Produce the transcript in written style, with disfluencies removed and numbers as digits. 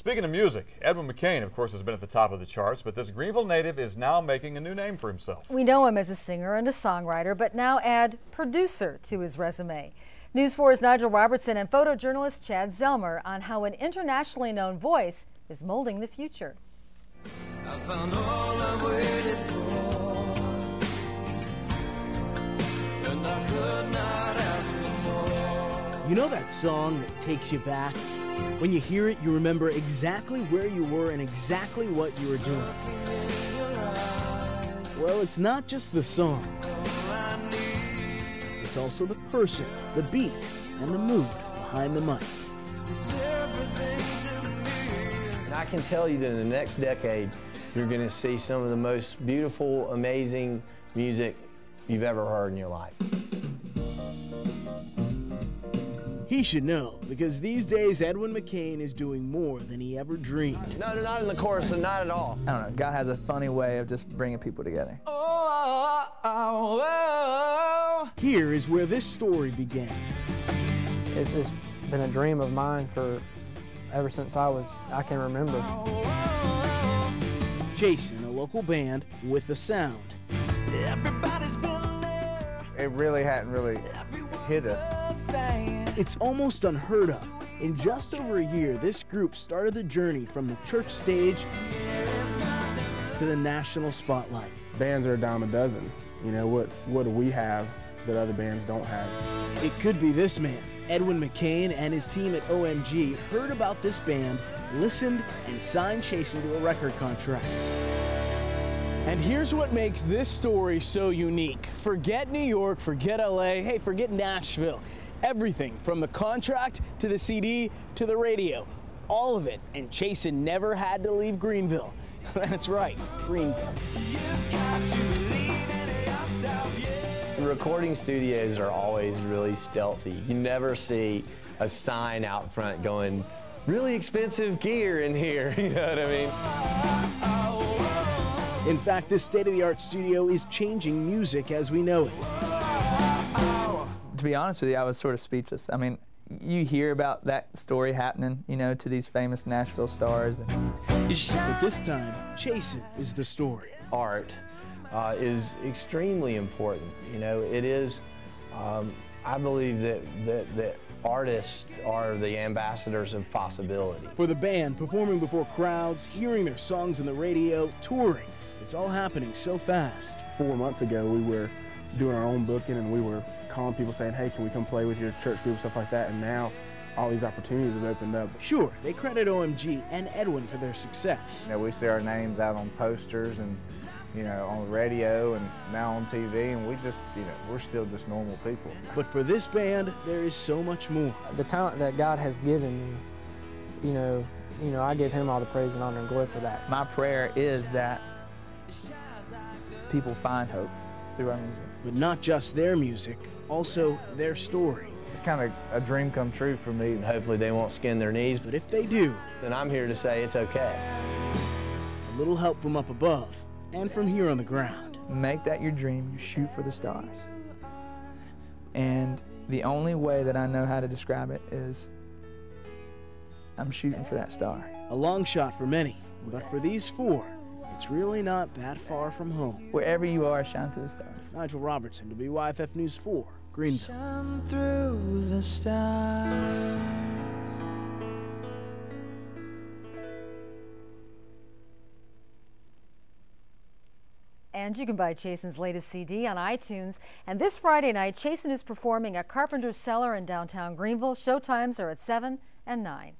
Speaking of music, Edwin McCain, of course, has been at the top of the charts, but this Greenville native is now making a new name for himself. We know him as a singer and a songwriter, but now add producer to his resume. News 4's Nigel Robertson and photojournalist Chad Zelmer on how an internationally known voice is molding the future. I found all I waited for, and I could not ask for more. You know that song that takes you back? When you hear it, you remember exactly where you were and exactly what you were doing. Well, it's not just the song. It's also the person, the beat, and the mood behind the mic. And I can tell you that in the next decade, you're going to see some of the most beautiful, amazing music you've ever heard in your life. He should know, because these days Edwin McCain is doing more than he ever dreamed. No, not in the chorus, and not at all. I don't know, God has a funny way of just bringing people together. Here is where this story began. It's been a dream of mine ever since I can remember. Chasen, a local band with a sound. Everybody's been there. It really hadn't hit us. It's almost unheard of. In just over a year, this group started the journey from the church stage to the national spotlight. Bands are a dime a dozen. You know, what do we have that other bands don't have? It could be this man. Edwin McCain and his team at OMG heard about this band, listened, and signed Chasen to a record contract. And here's what makes this story so unique. Forget New York, forget LA, hey, forget Nashville. Everything from the contract to the CD to the radio, all of it. And Chasen never had to leave Greenville. That's right, Greenville. The recording studios are always really stealthy. You never see a sign out front going, really expensive gear in here, you know what I mean? In fact, this state-of-the-art studio is changing music as we know it. To be honest with you, I was sort of speechless. I mean, you hear about that story happening, you know, to these famous Nashville stars. But this time, Chasen is the story. Art is extremely important. You know, it is, I believe that artists are the ambassadors of possibility. For the band, performing before crowds, hearing their songs on the radio, touring, it's all happening so fast. 4 months ago, we were doing our own booking, and we were calling people saying, hey, can we come play with your church group, stuff like that, and now all these opportunities have opened up. Sure, they credit OMG and Edwin for their success. You know, we see our names out on posters and, you know, on the radio and now on TV, and we just, you know, we're still just normal people. But for this band, there is so much more. The talent that God has given me, you know, I give him all the praise and honor and glory for that. My prayer is that people find hope through our music. But not just their music, also their story. It's kind of a dream come true for me. And hopefully they won't skin their knees, But if they do, then I'm here to say it's okay. a little help from up above and from here on the ground. Make that your dream, you shoot for the stars. And the only way that I know how to describe it is I'm shooting for that star. A long shot for many, but for these four, it's really not that far from home. Wherever you are, shine through the stars. Nigel Robertson, WYFF News 4, Greenville. Shine through the stars. And you can buy Chasen's latest CD on iTunes. And this Friday night, Chasen is performing at Carpenter's Cellar in downtown Greenville. Showtimes are at 7 and 9.